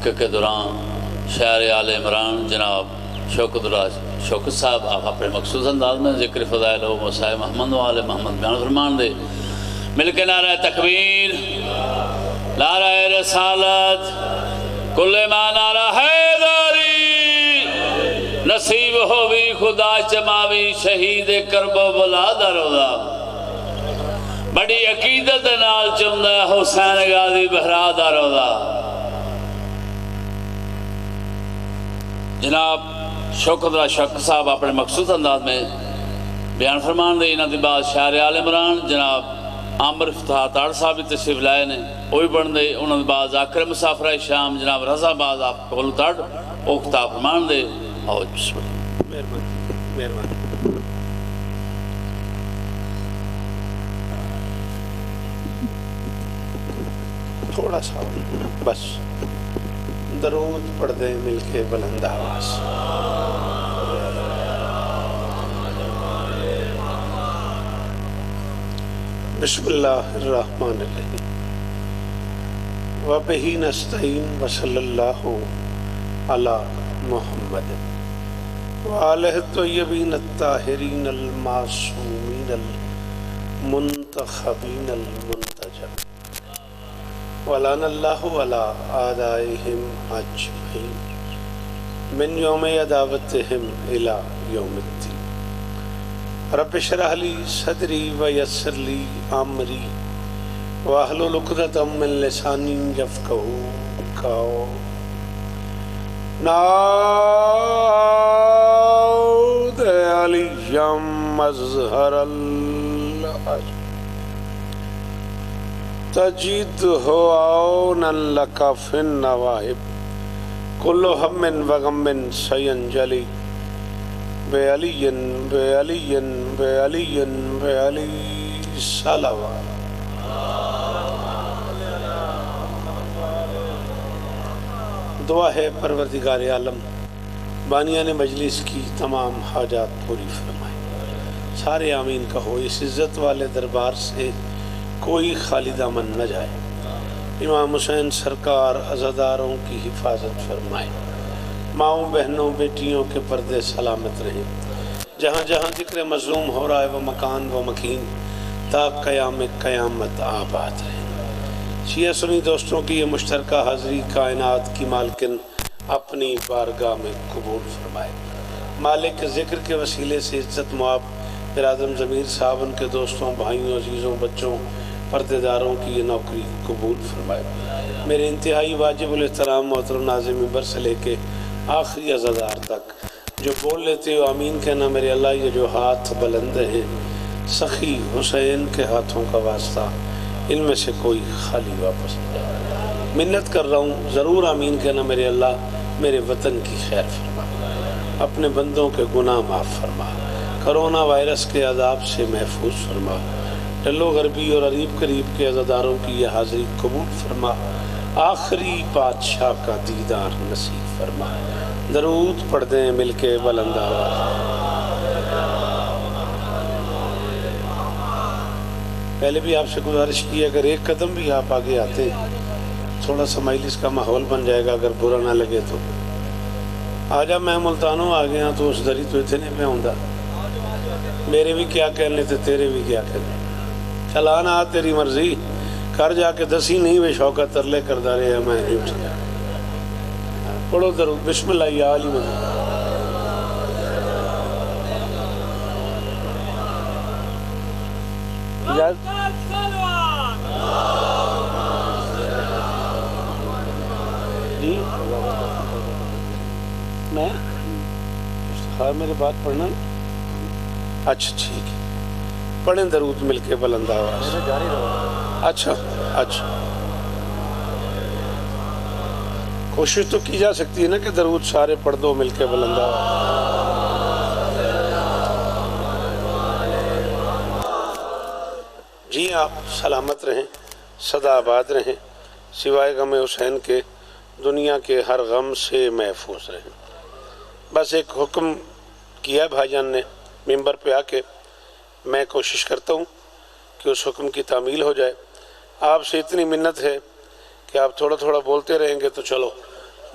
عقیقہ کے دوران شاعر آل عمران جناب شوکت صاحب آپ اپنے مخصوص انداز میں ذکر فضائل و مسائل محمد و آل محمد بیان فرمان دے. مل کے نعرہ تکبیر، نعرہ رسالت، کل ما نعرہ حیداری، نصیب ہووی خدا چماوی شہید کرب و بلا دا روزہ. بڑی عقیدت نال چندہ حسین غازی بہرا دا روزہ. جناب شوکت صاحب اپنے مخصوص انداز میں بیان فرمان دے. انہاں دی بعد شاعر آل عمران جناب عامر فتح تاڑ صاحب تشریف لائے نے، وہی بن دے. انہاں دی بعد ذاکر مسافرہ شام جناب رضا باز آپ قبول تاڑ او خطاب فرمان دے. آؤ بسم اللہ. مہربانی. تھوڑا سا بس درود پڑھ دیں مل کے بلند آواز. بسم اللہ الرحمن الرحیم. وَبِهِ نَسْتَعِينُ وَصَلَّى اللَّهُ عَلَى مُحَمَّدٍ وَآلِهِ الطَّيِّبِينَ الطَّاهِرِينَ الْمَعْصُومِينَ الْمُنْتَخَبِينَ الْمُنْتَجَبِينَ وَلَعَنَ اللَّهُ عَلَىٰ أَعْدَائِهِمْ أَجْمَعِينَ مِنْ يَوْمِ عَدَاوَتِهِمْ إِلَىٰ يَوْمِ الدِّينِ. رب اشرح لي صدري ويسر لي أمري واحلل عقدة من لساني يفقهوا قولي. نادى عليا مظهر العجب تجده عونا لك في النواهب كل هم وغم سينجلي بعلي بعلي بعلي بعلي صلوات. دعا ہے پروردگار عالم بانیان مجلس کی تمام حاجات پوری فرمائے. سارے آمین کہو. اس عزت والے دربار سے کوئی خالی دامن نہ جائے. امام حسین سرکار عزاداروں کی حفاظت فرمائے. ماؤں بہنوں بیٹیوں کے پردے سلامت رہیں. جہاں جہاں ذکر مظلوم ہو رہا ہے وہ مکان وہ مکین تا قیام قیامت آباد رہیں. شیعہ سنی دوستوں کی یہ مشترکہ حاضری کائنات کی مالکن اپنی بارگاہ میں قبول فرمائے. مالک ذکر کے وسیلے سے عزت مواب برادم ضمیر صاحب ان کے دوستوں بھائیوں عزیزوں بچوں پردے داروں کی یہ نوکری قبول فرمائے. میرے انتہائی واجب الاحترام محترم ناظم ممبر سے لے کے آخری عزادار تک جو بول لیتے ہو آمین کہنا. میرے اللہ یہ جو ہاتھ بلند ہیں سخی حسین کے ہاتھوں کا واسطہ ان میں سے کوئی خالی واپس نہیں. منت کر رہا ہوں ضرور آمین کہنا. میرے اللہ میرے وطن کی خیر فرما، اپنے بندوں کے گناہ معاف فرما، کرونا وائرس کے عذاب سے محفوظ فرما، ڈلو غربی اور عریب قریب کے عزاداروں کی یہ حاضری قبول فرما. آخری بادشاہ کا دیدار نصیب فرما. درود پڑھ دیں مل کے بلند آواز. پہلے بھی آپ سے گزارش کی اگر ایک قدم بھی آپ آگے آتے تھوڑا سا مجلس کا ماحول بن جائے گا. اگر برا نہ لگے تو آجا میں ملتانوں آ گیا تو اس دری تو اتنے میں ہوں. میرے بھی کیا کہنے تھے تیرے بھی کیا کہنے. چلانا تیری مرضی کر جا کے دسی نہیں بے شوقت ترلے کردہ رہے میں نہیں اٹھ گیا. پڑھو درود. بسم اللہ یا علی مدد. جی میں افتخار میرے بات پڑھنا. اچھا ٹھیک ہے پڑھیں درود مل کے بلند آواز. اچھا اچھا کوشش تو کی جا سکتی ہے نا کہ درود سارے پڑھ دو مل کے بلند آواز. جی آپ سلامت رہیں سدا آباد رہیں سوائے غم حسین کے دنیا کے ہر غم سے محفوظ رہیں. بس ایک حکم کیا بھائی جان نے ممبر پہ آ کے میں کوشش کرتا ہوں کہ اس حکم کی تعمیل ہو جائے. آپ سے اتنی منت ہے کہ آپ تھوڑا تھوڑا بولتے رہیں گے تو چلو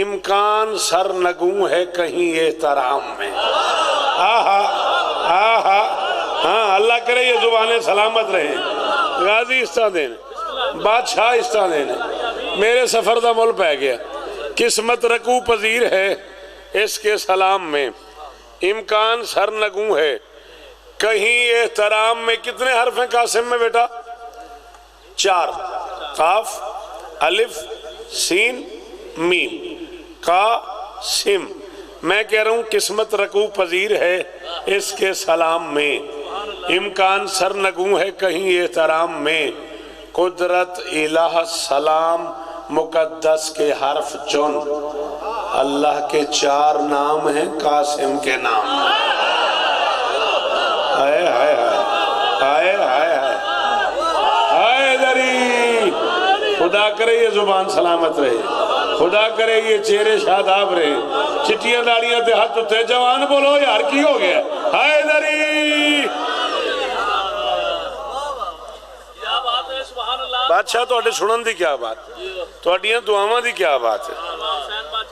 امکان سرنگوں ہے کہیں احترام میں. آہا آہا ہاں اللہ کرے یہ زبانیں سلامت رہیں. غازی استہ دینے بادشاہ استہ دینے میرے سفر دا مل پہ گیا. قسمت رکو پذیر ہے اس کے سلام میں، امکان سرنگوں ہے کہیں احترام میں. کتنے حرف ہیں قاسم میں بیٹا؟ 4. قاف الف سین میم. قاسم. میں کہہ رہا ہوں قسمت رکوع پذیر ہے اس کے سلام میں، امکان سرنگوں ہے کہیں احترام میں. قدرت الہ سلام مقدس کے حرف چن، اللہ کے 4 نام ہیں قاسم کے نام. ہائے ہائے ہائے ہائے ہائے ہائے دری. خدا کرے یہ زبان سلامت رہے، خدا کرے یہ چہرے شاداب رہے. چٹیاں داڑیاں تے ہاتھ اتے جوان بولو یار کی ہو گیا. ہائے دری. بادشاہ تو اڈے سنن دی کیا بات، تو اڈیاں دعاواں دی کیا بات ہے.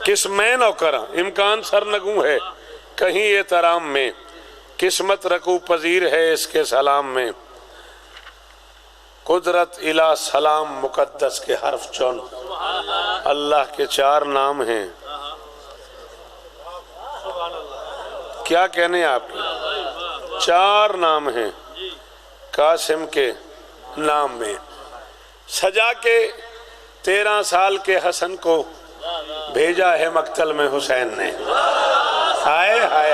کس میں نوکراں امکان سرنگوں ہے کہیں احترام میں، قسمت رکوع پذیر ہے اس کے سلام میں. قدرت الہ سلام مقدس کے حرف چن، اللہ کے 4 نام ہیں. کیا کہنے آپ کے 4 نام ہیں قاسم کے نام میں. سجا کے 13 سال کے حسن کو بھیجا ہے مقتل میں حسین نے. ہائے ہائے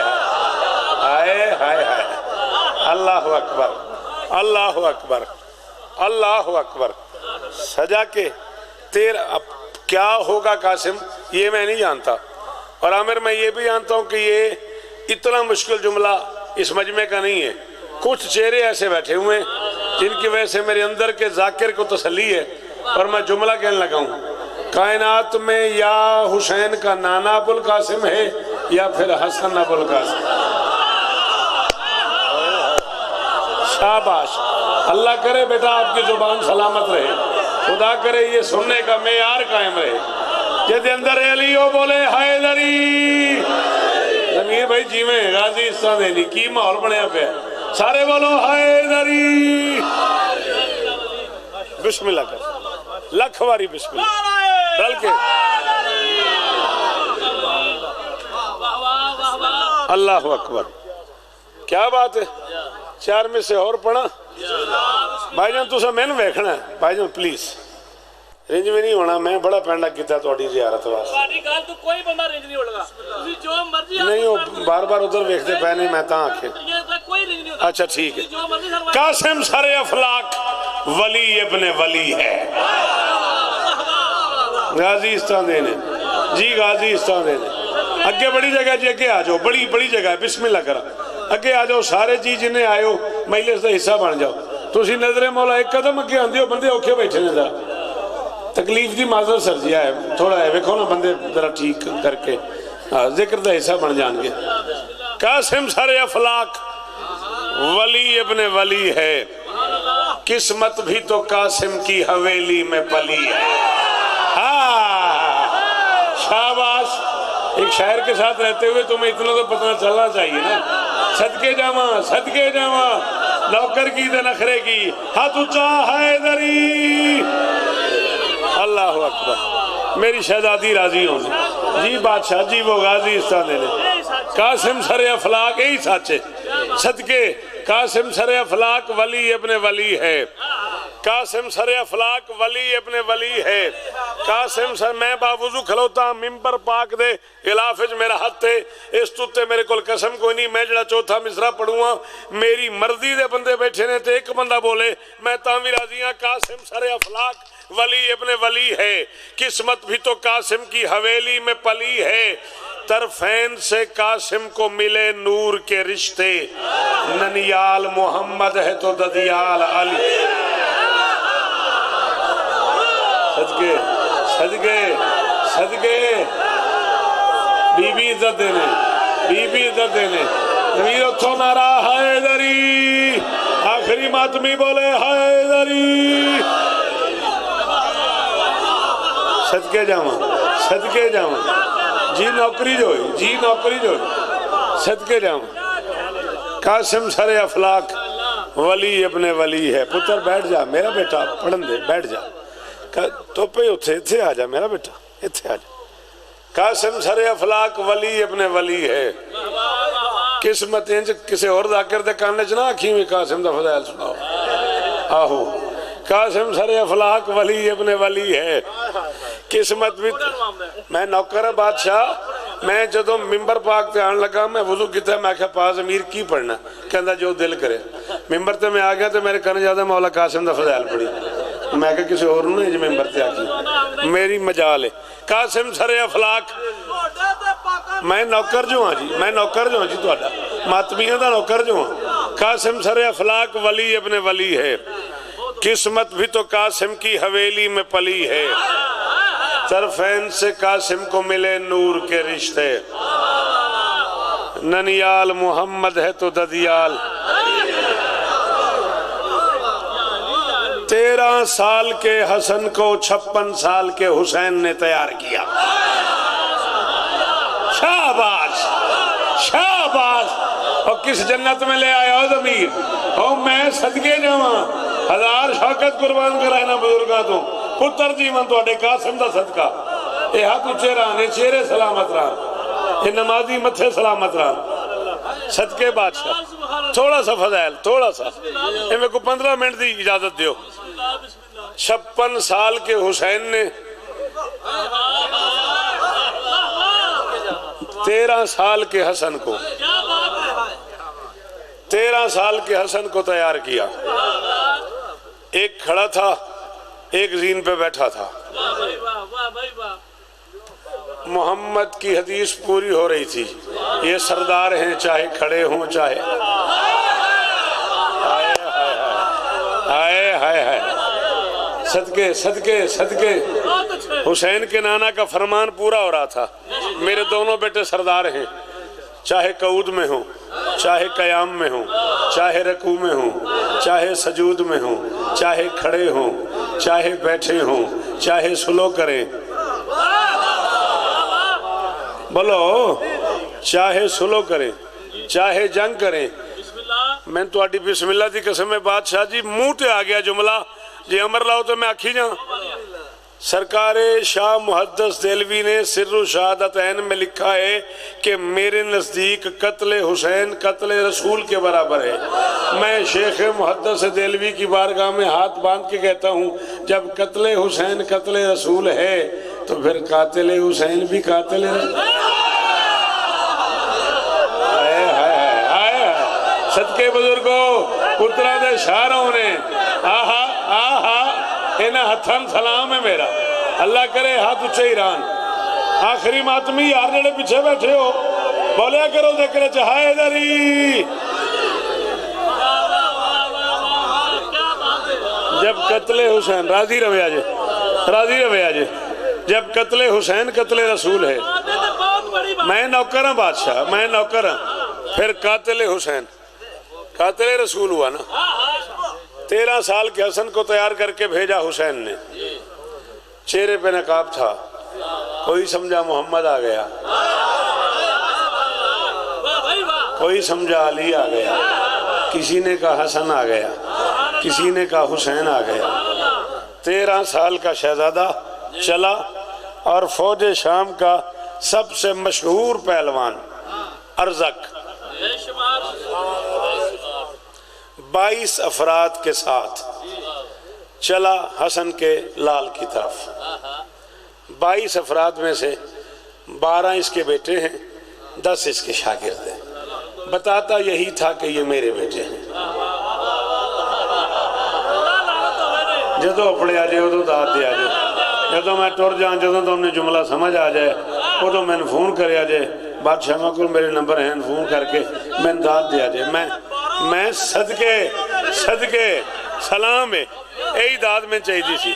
ہائے ہائے ہائے. اللہ اکبر اللہ اکبر اللہ اکبر. سجا کے 13. اب کیا ہوگا قاسم یہ میں نہیں جانتا، اور عامر میں یہ بھی جانتا ہوں کہ یہ اتنا مشکل جملہ اس مجمع کا نہیں ہے. کچھ چہرے ایسے بیٹھے ہوئے ہیں جن کی وجہ سے میرے اندر کے ذاکر کو تسلی ہے، اور میں جملہ کہنے لگا ہوں کائنات میں یا حسین کا نانا ابو القاسم ہے یا پھر حسن ابو القاسم. شاباش. اللہ کرے بیٹا آپ کی زبان سلامت رہے، خدا کرے یہ سننے کا معیار قائم رہے. جیسے اندر علیو بولے حیدری. ضمیر بھائی جیویں غازی استہ دینی کی ماحول بنیا پہ سارے بولو حیدری. بسم اللہ کر لکھ واری بسم اللہ رل کے. اللہ اکبر. کیا بات ہے. 4 میں سے اور پڑھا بھائی جان. تو سا میں نے ویکھنا ہے بھائی جان پلیز. رنج میں نہیں ہونا. میں بڑا پینڈا کیتا توڑی زیارت واسطے. کوئی بندہ رنج نہیں ہوگا. نہیں وہ بار بار ادھر ویکھتے پہ نہیں میں تاں آنکھیں. اچھا ٹھیک ہے. قاسم سر افلاک ولی ابن ولی ہے. غازی استہ دینے جی غازی استہ دینے. اگے بڑی جگہ جی اگے آ جاؤ. بڑی بڑی جگہ ہے. بسم اللہ کرا اگے آ جاؤ سارے جی جنہیں آئے ہو مجلس کا حصہ بن جاؤ. تسی نظر مولا ایک قدم اگے آندے ہو بندے اوکھے بیٹھے نے. ذرا تکلیف دی معذرت سرجیا ہے تھوڑا ہے ویکھو نا بندے ذرا ٹھیک کر کے ذکر دا حصہ بن جان گے. قاسم سر افلاک ولی ابن ولی ہے، قسمت بھی تو قاسم کی حویلی میں پلی ہے. شاباش. ایک شاعر کے ساتھ رہتے ہوئے تمہیں اتنا تو پتہ چلنا چاہیے نا. صدقے جاواں صدقے جاواں نوکر کی دے نخرے کی ہاتھ اونچا حیدری. اللہ اکبر. میری شہزادی راضی ہونے جی بادشاہ جی وہ غازی استہ دینے. قاسم سر افلاک یہی سچے صدقے. قاسم سر افلاک ولی ابن ولی ہے. قاسم سر افلاک ولی ابن ولی ہے. قاسم سر میں باوضو کھلوتا ممبر پاک دے غلافج میرا ہاتھ تے اس توتے میرے کول قسم کوئی نہیں. میں جڑا چوتھا مصرع پڑھوں میری مرضی دے بندے بیٹھے نے تے ایک بندہ بولے میں تاں راضی ہاں. قاسم سر افلاک ولی ابن ولی ہے، قسمت بھی تو قاسم کی حویلی میں پلی ہے. طرفین سے قاسم کو ملے نور کے رشتے، ننیال محمد ہے تو ددیال علی. صدقے صدقے صدقے. بی بی عزت دینے بی بی عزت دینے. امیر اتھو نعرہ حیدری. آخری ماتمی بولے حیدری. صدقے جاواں صدقے جاؤں جی نوکری جو ہوئی جی نوکری جو ہوئی صدقے جاؤں قاسم سر افلاک ولی ابن ولی ہے پتر بیٹھ جا میرا بیٹا پڑھن دے بیٹھ جا تو پہ اتھے آ جا میرا بیٹا اتھے آ جا قاسم سر افلاک ولی ابن ولی ہے قسمت انج کسے اور ذاکر دے کاننے چنا آکھی میں قاسم دا فضائل سناؤ آہو قاسم سر افلاک ولی ابن ولی ہے قسمت بھی میں نوکر بادشاہ میں جدو ممبر پاک تے آن لگا میں وضو کیتا ہے میں کہا پاس امیر کی پڑھنا کہندہ جو دل کرے ممبر تے میں آگیا تو میرے کہنے جاتا مولا قاسم دا فضائل پڑھی میں کہا کسی اور نہیں جو ممبر تے آگی میری مجال ہے قاسم سر افلاک میں نوکر جو ہاں جی میں نوکر جو ہاں جی تو آڈا ماتمیہ دا نوکر جو ہاں قاسم سر افلاک ولی ابن ولی ہے قسمت بھی تو قاسم کی حویلی میں پلی ہے طرفین سے قاسم کو ملے نور کے رشتے ننیال محمد ہے تو ددیال 13 سال کے حسن کو 56 سال کے حسین نے تیار کیا شاباش شاباش اور کس جنت میں لے آیا ہو ضمیر اور میں صدقے جاواں 1000 شوکت قربان کرائنا بزرگاں تو پتر جی من تو اڈے قاسم دا صدقہ اے ہاتھ اچھے رہانے چہرے سلامت رہاں اے نمازی متھے سلامت رہاں صدقے بادشاہ تھوڑا سا فضائل تھوڑا سا اے میں کو 15 منٹ دی اجازت دیو 56 سال کے حسین نے 13 سال کے حسن کو 13 سال کے حسن کو تیار کیا ایک کھڑا تھا ایک زین پہ بیٹھا تھا محمد کی حدیث پوری ہو رہی تھی یہ سردار ہیں چاہے کھڑے ہوں چاہے ہائے ہائے ہائے صدقے صدقے صدقے حسین کے نانا کا فرمان پورا ہو رہا تھا میرے دونوں بیٹے سردار ہیں چاہے قعود میں ہوں چاہے قیام میں ہوں چاہے رکوع میں ہوں چاہے سجود میں ہوں چاہے کھڑے ہوں چاہے بیٹھے ہوں چاہے سلو کریں بولو چاہے سلو کریں چاہے جنگ کریں میں تو آٹی بسم اللہ دی قسم بادشاہ جی منہ تے آ گیا جملہ جی امر لاؤ تو میں آکھی جاؤں سرکار شاہ محدث دہلوی نے سر و شہادتین میں لکھا ہے کہ میرے نزدیک قتل حسین قتل رسول کے برابر ہے میں شیخ محدث دہلوی کی بارگاہ میں ہاتھ باندھ کے کہتا ہوں جب قتل حسین قتل رسول ہے تو پھر قاتل حسین بھی قاتل صدقے بزرگوں پترہ دے شاہروں نے آہا آہا اینا ہتھن سلام ہے میرا اللہ کرے ہاتھ اچھے ایران آخری ماتمی یار جڑے پیچھے بیٹھے ہو بولیا کرو ذکر چاہائے دری جب قتل حسین راضی رویا جے راضی رویا جے جب قتل حسین قتل رسول ہے میں نوکر ہوں بادشاہ میں نوکر ہوں پھر قاتل حسین قاتل رسول ہوا نا 13 سال کے حسن کو تیار کر کے بھیجا حسین نے چہرے پہ نقاب تھا کوئی سمجھا محمد آ گیا کوئی سمجھا علی آ گیا کسی نے کہا حسن آ گیا کسی نے کہا حسین آ گیا 13 سال کا شہزادہ چلا اور فوج شام کا سب سے مشہور پہلوان ارزق 22 افراد کے ساتھ چلا حسن کے لال کی طرف 22 افراد میں سے 12 اس کے بیٹے ہیں 10 اس کے شاگرد ہیں بتاتا یہی تھا کہ یہ میرے بیٹے ہیں جدو اپنے آجے وہ تو داد دے آجے جدو میں ٹور جان جدو تو انہیں جملہ سمجھ آجائے وہ تو میں نے فون کرے آجے بادشاہ مکل میرے نمبر ہیں فون کر کے میں داد دے آجے میں صدقے سلام ہے ایہی داد میں چاہی دی سی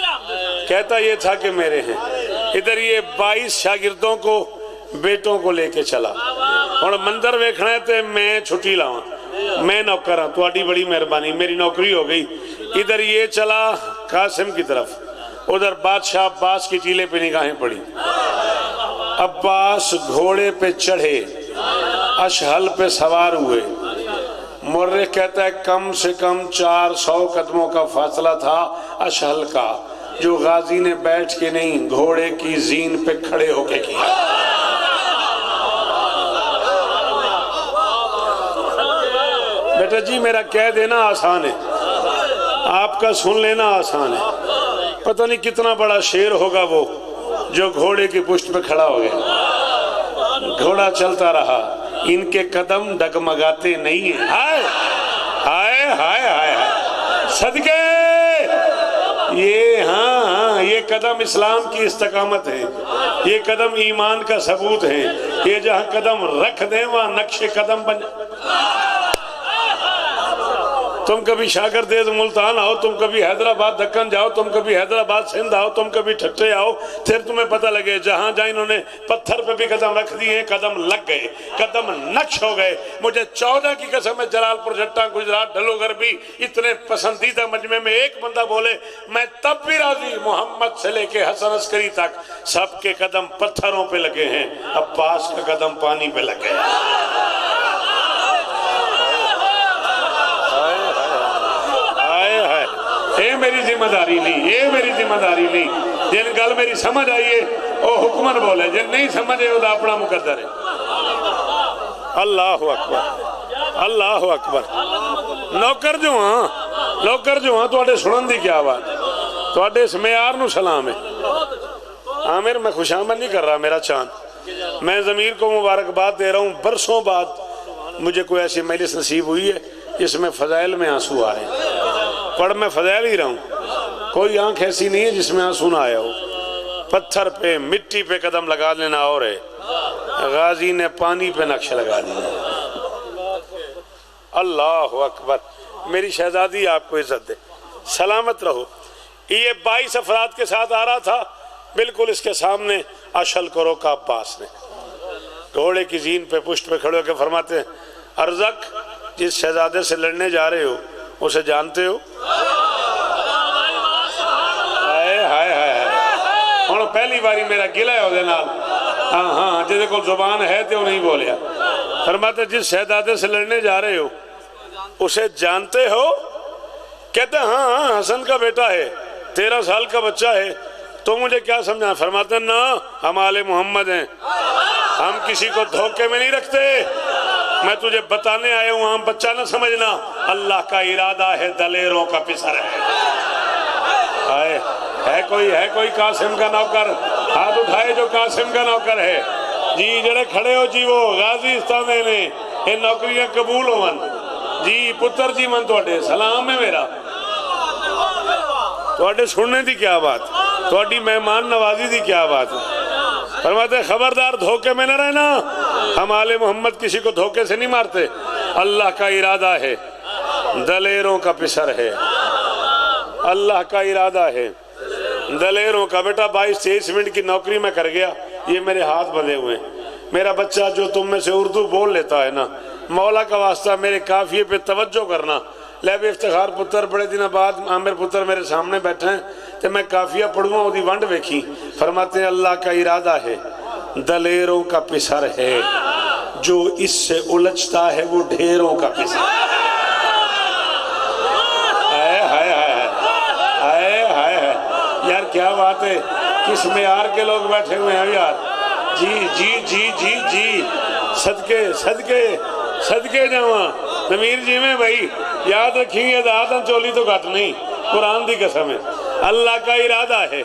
کہتا یہ تھا کہ میرے ہیں ادھر یہ 22 شاگردوں کو بیٹوں کو لے کے چلا اور مندر ویکھنا ہے تے میں چھٹی لاؤں میں نوکر ہوں تو آٹی بڑی مہربانی میری نوکری ہو گئی ادھر یہ چلا قاسم کی طرف ادھر بادشاہ عباس کی ٹیلے پہ نگاہیں پڑی عباس گھوڑے پہ چڑھے، اشہل پہ سوار ہوئے۔ مورخ کہتا ہے کم سے کم 400 قدموں کا فاصلہ تھا اشہل کا، جو غازی نے بیٹھ کے نہیں، گھوڑے کی زین پہ کھڑے ہو کے کیا۔ بیٹا جی میرا کہہ دینا آسان ہے، آپ کا سن لینا آسان ہے۔ پتہ نہیں کتنا بڑا شیر ہوگا وہ جو گھوڑے کی پشت پہ کھڑا ہو گیا۔ گھوڑا چلتا رہا، ان کے قدم ڈگمگاتے نہیں ہیں۔ ہائے ہائے ہائے ہائے صدقے، یہ قدم اسلام کی استقامت ہے، یہ قدم ایمان کا ثبوت ہے۔ یہ جہاں قدم رکھ دیں وہاں نقش قدم بن۔ تم کبھی شاگردیز ملتان آؤ، تم کبھی حیدرآباد دکن جاؤ، تم کبھی حیدرآباد سندھ آؤ، تم کبھی ٹھٹے آؤ، پھر تمہیں پتہ لگے جہاں جہاں انہوں نے پتھر پہ بھی قدم رکھ دیے، قدم لگ گئے، قدم نقش ہو گئے۔ مجھے 14 کی قسم ہے، جلال پور جٹا گجرات ڈھلو گربی اتنے پسندیدہ مجمع میں ایک بندہ بولے میں تب بھی راضی، محمد سے لے کے حسن عسکری تک سب کے قدم پتھروں پہ لگے ہیں، عباس کا قدم پانی پہ لگے۔ اے میری ذمہ داری نہیں، اے میری ذمہ داری نہیں۔ جن گل میری سمجھ آئیے او حکمن بولے، جن نہیں سمجھے او دا اپنا مقدر ہے۔ اللہ اکبر، اللہ اکبر۔ نوکر جو ہاں تو سنن دی کیا بات، تو اس معیار نو سلام ہے۔ عامر میں خوشامد نہیں کر رہا میرا چاند، میں ضمیر کو مبارکباد دے رہا ہوں۔ برسوں بعد مجھے کوئی ایسی مجلس نصیب ہوئی ہے جس میں فضائل میں آنسو آ رہے ہیں۔ پڑھ میں فضائل ہی رہا ہوں، کوئی آنکھ ایسی نہیں ہے جس میں آنسو نہ آیا ہو۔ پتھر پہ مٹی پہ قدم لگا لینا اور ہے، غازی نے پانی پہ نقش لگا دیا۔ اللہ اکبر۔ میری شہزادی آپ کو عزت دے، سلامت رہو۔ یہ 22 افراد کے ساتھ آ رہا تھا، بالکل اس کے سامنے اشہل کو روکا عباس نے۔ گھوڑے کی زین پہ پشت پہ کھڑے ہو کے فرماتے ہیں ارزق، جس شہزادے سے لڑنے جا رہے ہو اسے جانتے ہو؟ ہوں پہلی باری میرا گلہ ہے وہ نال، ہاں جیسے کو زبان ہے تو نہیں بولیا۔ فرماتے جس شہزادے سے لڑنے جا رہے ہو اسے جانتے ہو؟ کہتے ہاں حسن کا بیٹا ہے، 13 سال کا بچہ ہے، تو مجھے کیا سمجھا؟ فرماتے نا ہم آل محمد ہیں، ہم کسی کو دھوکے میں نہیں رکھتے، میں تجھے بتانے آیا ہوں، ہم بچہ نہ سمجھنا، اللہ کا ارادہ ہے، دلیروں کا پسر ہے۔ ہے کوئی قاسم کا نوکر؟ ہاتھ اٹھائے جو قاسم کا نوکر ہے جی، جڑے کھڑے ہو جی، وہ غازی استادے نے یہ نوکریاں قبول ہون جی، پتر جی من توڑے سلام ہے میرا۔ توڑے سننے دی کیا بات، توڑی مہمان نوازی دی کیا بات۔ فرماتے خبردار دھوکے میں نہ رہنا، ہم آل محمد کسی کو دھوکے سے نہیں مارتے، اللہ کا ارادہ ہے، دلیروں کا پسر ہے، اللہ کا ارادہ ہے، دلیروں کا۔ بیٹا 22-23 منٹ کی نوکری میں کر گیا، یہ میرے ہاتھ بندھے ہوئے ہیں۔ میرا بچہ جو تم میں سے اردو بول لیتا ہے نا، مولا کا واسطہ میرے قافیے پہ توجہ کرنا۔ لیب افتخار پتر بڑے دن بعد عامر پتر میرے سامنے بیٹھے ہیں، تو میں قافیہ پڑھوں وہ دی ونڈ ویکھی۔ فرماتے ہیں اللہ کا ارادہ ہے، دلیروں کا پسر ہے، جو اس سے الجھتا ہے وہ ڈھیروں کا پسر ہے۔ یار کیا بات ہے، کس معیار کے لوگ بیٹھے ہوئے ہیں یار۔ جی جی جی جی جی، صدقے جاواں ضمیر جی میں بھائی یاد رکھیں گے، دادن چولی تو گھٹ نہیں، قرآن دی قسم ہے، اللہ کا ارادہ ہے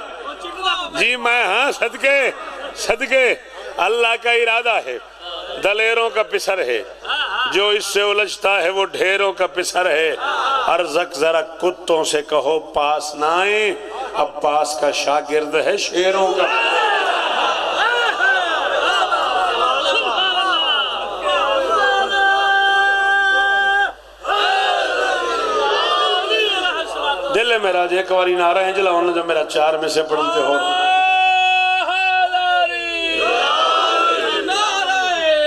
جی۔ میں ہاں صدقے اللہ کا ارادہ ہے، دلیروں کا پسر ہے، جو اس سے الجھتا ہے وہ ڈھیروں کا پسر ہے۔ ارزق ذرا کتوں سے کہو پاس نہ آئیں، عباس کا شاگرد ہے شیروں کا۔ دل ہے میرا ایک باری نعرہ ہے جلا ہونا، جب میرا 4 میں سے پڑھتے ہو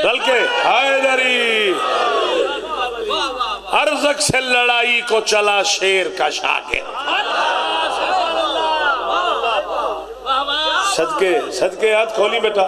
بلکہ حیدری۔ ارزق سے لڑائی کو چلا شیر کا شاگرد، صدقے ہاتھ کھولی بیٹا،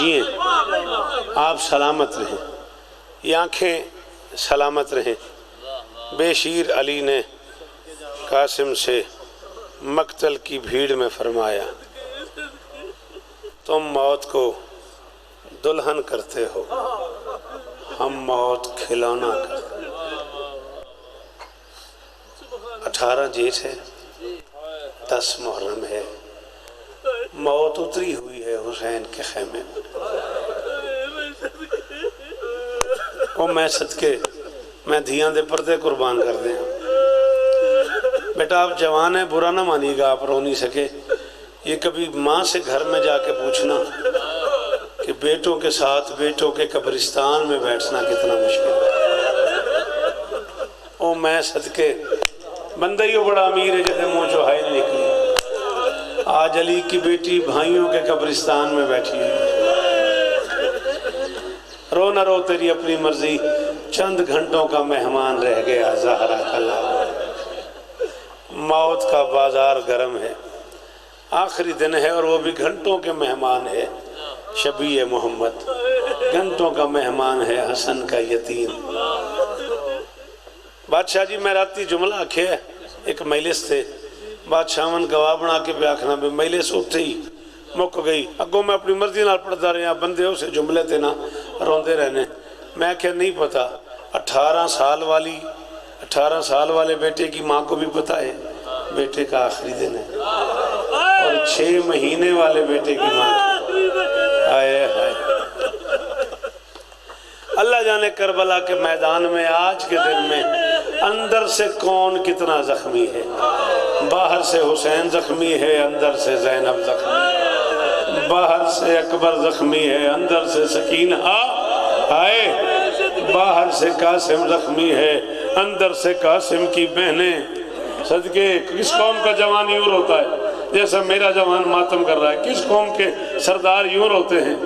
جئیں، آپ سلامت رہیں، یہ آنکھیں سلامت رہیں۔ بے شیر علی نے قاسم سے مقتل کی بھیڑ میں فرمایا، تم موت کو دلہن کرتے ہو، ہم موت کھلونا کرتے ہیں۔ 18 جیٹھ ہے، 10 محرم ہے، موت اتری ہوئی ہے حسین کے خیمے میں۔ او میں صدقے میں دھیاں دے پردے قربان کر دیں۔ بیٹا آپ جوان ہیں، برا نہ مانیے گا، آپ رو نہیں سکے۔ یہ کبھی ماں سے گھر میں جا کے پوچھنا کہ بیٹوں کے ساتھ بیٹوں کے قبرستان میں بیٹھنا کتنا مشکل ہے۔ او میں صدقے بندہ ہی بڑا امیر ہے جیسے منہ چوہائی نکلی، آج علی کی بیٹی بھائیوں کے قبرستان میں بیٹھی ہے۔ رو نہ رو، تیری اپنی مرضی، چند گھنٹوں کا مہمان رہ گیا زہرا کا لال۔ موت کا بازار گرم ہے، آخری دن ہے اور وہ بھی گھنٹوں کے مہمان ہے شبیہ محمد، گھنٹوں کا مہمان ہے حسن کا یتیم۔ بادشاہ جی میں راتی جملہ آکھے ایک مجلس تھے، بادشاہ من گواہ بنا کے بیاکھنا بھی مجلس اٹھے ہی مک گئی، اگوں میں اپنی مرضی نال پڑھتا رہے ہیں، بندے اسے جملے تھے نا روندے رہنے۔ میں کہ نہیں پتا، 18 سال والے بیٹے کی ماں کو بھی پتا ہے بیٹے کا آخری دن ہے، اور 6 مہینے والے بیٹے کی ماں کو آئے ہائے۔ اللہ جانے کربلا کے میدان میں آج کے دن میں اندر سے کون کتنا زخمی ہے۔ باہر سے حسین زخمی ہے، اندر سے زینب زخمی ہے، باہر سے اکبر زخمی ہے، اندر سے سکینہ آئے، باہر سے قاسم زخمی ہے، اندر سے قاسم کی بہنیں۔ صدقے کس قوم کا جوان یوں روتا ہے جیسا میرا جوان ماتم کر رہا ہے، کس قوم کے سردار یوں روتے ہیں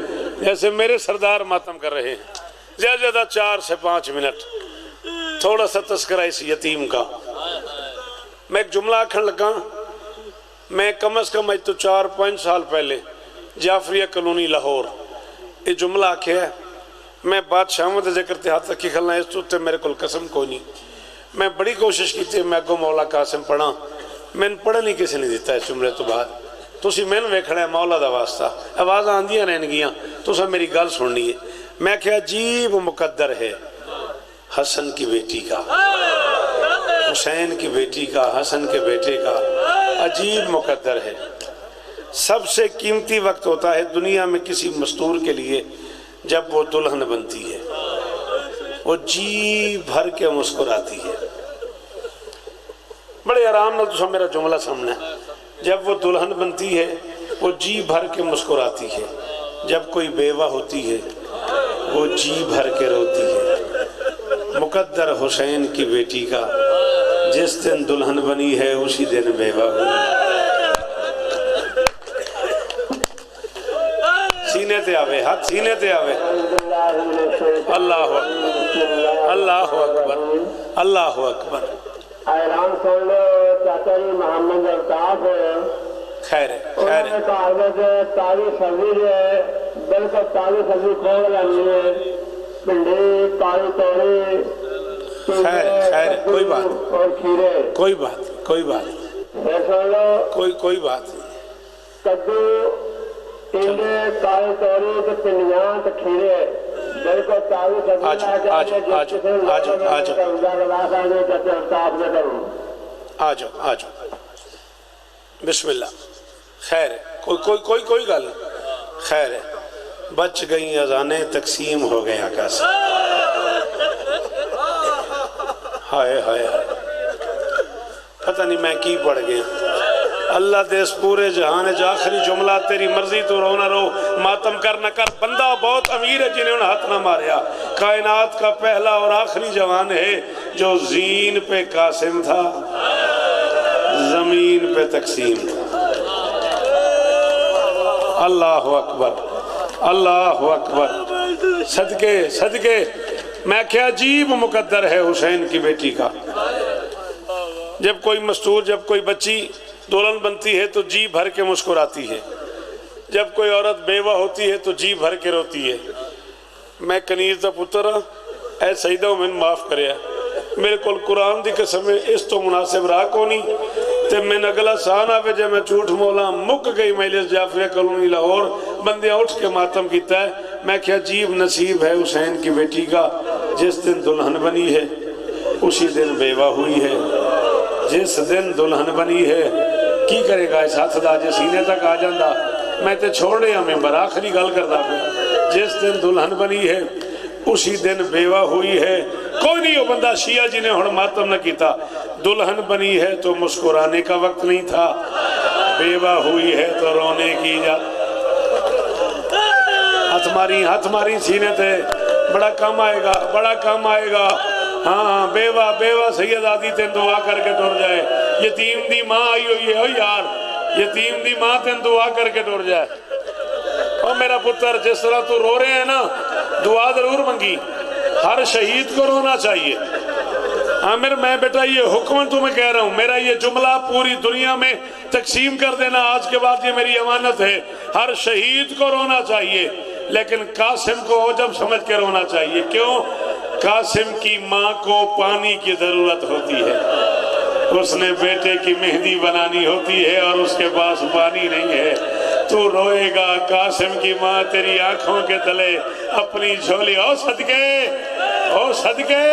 جیسے میرے سردار ماتم کر رہے ہیں۔ زیادہ زیادہ 4 سے 5 منٹ تھوڑا سا تذکرہ اس یتیم کا۔ میں ایک جملہ آکھن لگا، میں کم از کم تو 4-5 سال پہلے جعفریہ کلونی لاہور یہ جملہ آکھے ہے، میں بادشاہ میں ذکر تحت تک کی کھلنا اس تو میرے کل قسم کوئی نہیں، میں بڑی کوشش کی تھی میں کو مولا قاسم پڑھا، میں نے پڑھا نہیں کسی نے دیتا اس جملے تو بعد تو اسی میں نے ویکھنا ہے مولا دا واسطہ، آواز آندیاں رہن گیاں تو سب میری گل سننی ہے۔ میں کہا عجیب مقدر ہے حسن کی بیٹی کا، حسین کی بیٹی کا، حسن کے بیٹے کا، عجیب مقدر ہے۔ سب سے قیمتی وقت ہوتا ہے دنیا میں کسی مستور کے لیے جب وہ دلہن بنتی ہے، وہ جی بھر کے مسکراتی ہے۔ بڑے آرام نال تو میرا جملہ سامنے ہے، جب وہ دلہن بنتی ہے وہ جی بھر کے مسکراتی ہے، جب کوئی بیوہ ہوتی ہے وہ جی بھر کے روتی ہے۔ مقدر حسین کی بیٹی کا، جس دن دلہن بنی ہے اسی دن بیوہ ہوئی۔ سینے تے آوے، ہاتھ سینے تے آوے۔ اللہ اکبر، اللہ اکبر، اللہ اکبر۔ اعلان سن لو چاچا جی محمد الطاف خیر ہے، خیر ہے۔ تازی سبزی ہے، بالکل تازی سبزی کھول لینی ہے، بھنڈی کالی توری، خیر ہے، خیر ہے، کوئی بات اور کھیرے، کوئی بات کوئی بات پھر سن لو کوئی بات کدو، ٹنڈے، کالی توری تے پنڈیاں تے کھیرے، بالکل تازی سبزی آجو آجو آجو آجو آجو آجو آجو بسم اللہ۔ خیر ہے، کوئی گل نہیں، خیر ہے۔ بچ گئیں اذانیں، تقسیم ہو گئے آکاس۔ ہائے ہائے ہائے، پتہ نہیں میں کی پڑھ گیا۔ اللہ دے اس پورے جہاں جو آخری جملہ تیری مرضی تو رو نہ رو، ماتم کر نہ کر، بندہ بہت امیر ہے جنہیں انہیں ہاتھ نہ ماریا۔ کائنات کا پہلا اور آخری جوان ہے جو زین پہ قاسم تھا، زمین پہ تقسیم تھا۔ اللہ اکبر، اللہ اکبر۔ صدقے میں کیا عجیب مقدر ہے حسین کی بیٹی کا۔ جب کوئی مستور، جب کوئی بچی دلہن بنتی ہے تو جی بھر کے مسکراتی ہے، جب کوئی عورت بیوہ ہوتی ہے تو جی بھر کے روتی ہے. میں کنیز دا پتر ہاں, اے سیدہ میں معاف کریا, میرے کول قرآن دی قسم ہے اس تو مناسب راہ کو نہیں تے میں اگلا سان آوے جب میں جھوٹ مولا مک گئی مجلس جعفریہ کالونی لاہور, بندیاں اٹھ کے ماتم کیتا ہے. میں کیا عجیب نصیب ہے حسین کی بیٹی کا, جس دن دلہن بنی ہے اسی دن بیوہ ہوئی ہے. جس دن دلہن بنی ہے کی کرے گا اس ہاتھ دا جے سینے تک آ جاندہ. میں تے چھوڑ رہے ہمیں براخری گل کردا پہ. جس دن دلہن بنی ہے اسی دن بیوہ ہوئی ہے. کوئی نہیں وہ بندہ شیعہ جی نے ہن ماتم نہ کیتا. دلہن بنی ہے تو مسکرانے کا وقت نہیں تھا, بیوہ ہوئی ہے تو رونے کی ہاتھ ماری سینے تے. بڑا کام آئے گا, بڑا کام آئے گا. ہاں بیوہ سید آدھی تین دعا کر کے ٹر جائے. یتیم دی ماں آئی ہوئی ہے, یار یتیم دی ماں تین دعا کر کے ٹر جائے. اور میرا پتر جس طرح تو رو رہے ہیں نا, دعا ضرور منگی. ہر شہید کو رونا چاہیے. عامر میں بیٹا یہ حکم تمہیں کہہ رہا ہوں, میرا یہ جملہ پوری دنیا میں تقسیم کر دینا آج کے بعد, یہ میری امانت ہے. ہر شہید کو رونا چاہیے, لیکن قاسم کو عجب سمجھ کے رونا چاہیے. کیوں؟ قاسم کی ماں کو پانی کی ضرورت ہوتی ہے. اس نے بیٹے کی مہندی بنانی ہوتی ہے اور اس کے پاس پانی نہیں ہے. تو روئے گا, قاسم کی ماں تیری آنکھوں کے تلے اپنی جھولی. او صدقے, او صدقے.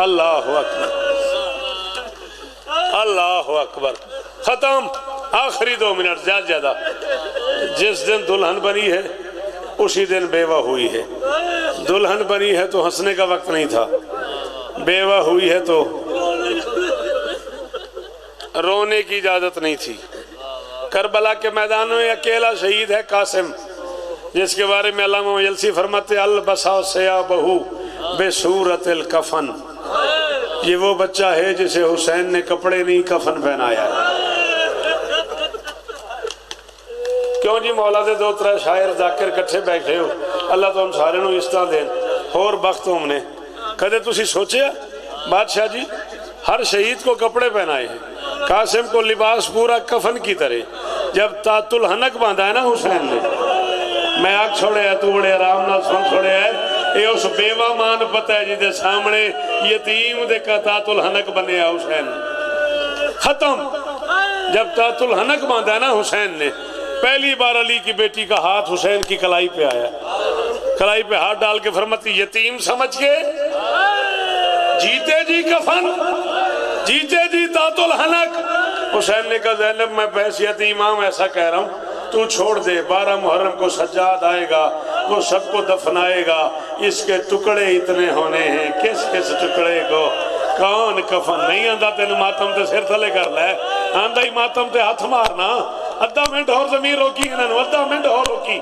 اللہ اکبر, اللہ اکبر. ختم. آخری 2 منٹ زیادہ. جس دن دلہن بنی ہے اسی دن بیوہ ہوئی ہے. دلہن بنی ہے تو ہنسنے کا وقت نہیں تھا, بیوہ ہوئی ہے تو رونے کی اجازت نہیں تھی. کربلا کے میدان میں اکیلا شہید ہے قاسم, جس کے بارے میں علامہ مجلسی فرماتے البسا ثیابہ بصورت الکفن. یہ وہ بچہ ہے جسے حسین نے کپڑے نہیں کفن پہنایا ہے. کیوں جی مولا دے 2-3 شاعر ذاکر کٹھے بیٹھے ہو, اللہ تو ہم سارے نو اس طرح دیں اور بخت ہم نے. کدے تسی سوچے بادشاہ جی ہر شہید کو کپڑے پہنائے ہیں, قاسم کو لباس پورا کفن کی طرح. جب تات الحنک باندھا ہے نا حسین نے, میں آگ چھوڑے ہے تو بڑے آرام نہ سن چھوڑے ہے. یہ اس بیوہ مان پتہ ہے جی دے سامنے یتیم دے کا تات الحنک بنے ہے حسین. ختم. جب تات الحنک باندھا ہے نا حسین نے, پہلی بار علی کی بیٹی کا ہاتھ حسین کی کلائی پہ آیا. کلائی پہ ہاتھ ڈال کے فرماتی یتیم سمجھ کے جیتے جی کفن, جیتے جی تات الحنک. حسین نے کہا زینب میں بحیثیت امام ایسا کہہ رہا ہوں, تو چھوڑ دے. 12 محرم کو سجاد آئے گا, وہ سب کو دفنائے گا. اس کے ٹکڑے اتنے ہونے ہیں, کس کس ٹکڑے کو کون کفن نہیں آندہ. تین ماتم تے سر تھلے کر لے, آندہ ہی ماتم تے ہاتھ مارنا. ادھا منٹ اور زمین روکی انہوں, ادھا منٹ اور روکی.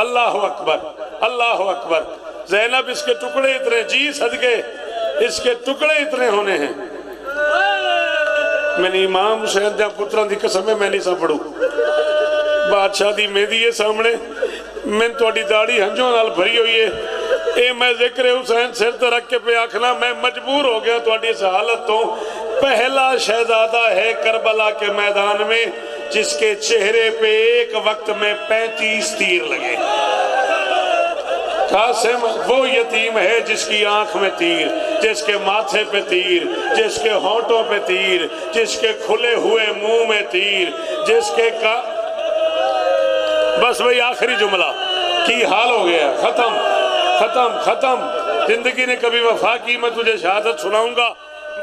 اللہ اکبر, اللہ اکبر. زینب اس کے ٹکڑے اتنے, جی صدقے اس کے ٹکڑے اتنے ہونے ہیں. میں نے امام حسین دیا پتران دی قسم میں نہیں سا پڑھوں. بادشاہ دی مہدی ہے سامنے, میں توڑی داڑھی ہنجوں نال بھری ہوئی ہے. اے میں ذکر حسین سر تے رکھ کے پہ آکھنا میں مجبور ہو گیا توڑی اس حالت تو. پہلا شہزادہ ہے کربلا کے میدان میں جس کے چہرے پہ ایک وقت میں 35 تیر لگے. قاسم وہ یتیم ہے جس کی آنکھ میں تیر, جس کے ماتھے پہ تیر, جس کے ہونٹوں پہ تیر, جس کے کھلے ہوئے منہ میں تیر, جس کے بس وہی آخری جملہ کی حال ہو گیا. ختم ختم ختم. زندگی نے کبھی وفا کی, میں تجھے شہادت سناؤں گا.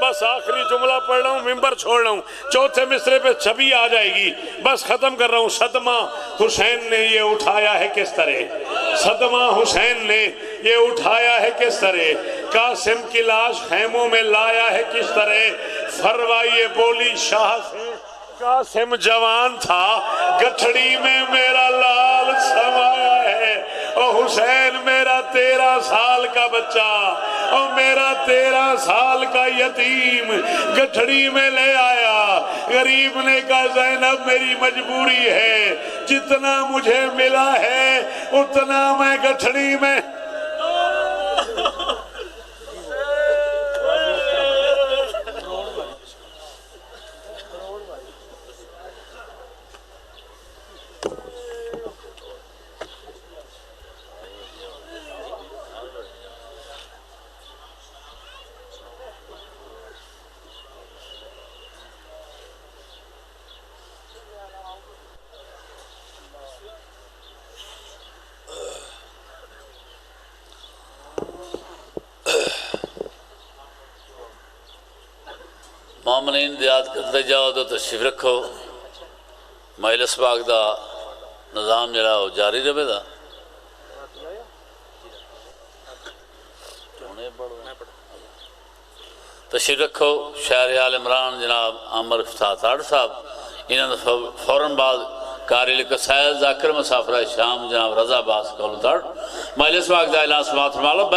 بس آخری جملہ پڑھ رہا ہوں, ممبر چھوڑ رہا ہوں, چوتھے مصرے پہ چھبی آ جائے گی. بس ختم کر رہا ہوں. صدمہ حسین نے یہ اٹھایا ہے کس طرح, صدمہ حسین نے یہ اٹھایا ہے کس طرح, قاسم کی لاش خیموں میں لایا ہے کس طرح. فرمائیے بولی شاہ سے قاسم جوان تھا, گٹھڑی میں میرا لال سمایا ہے. او حسین میرا 13 سال کا بچہ, او میرا 13 سال کا یتیم گٹھڑی میں لے آیا. غریب نے کہا زینب میری مجبوری ہے, جتنا مجھے ملا ہے اتنا میں گٹھڑی میں. مومنین دیاد کرتے جاؤ تو تشریف رکھو مجلس پاک دا نظام جڑا وہ جاری رہے دا تشریف رکھو شہر آل عمران جناب عامر افتاح تاڑ صاحب انہوں نے فوراً بعد قاری قصائد ذاکر مسافرہ شام جناب رضا باس کولو تاڑ مجلس پاک دا اعلان سماعت فرما لو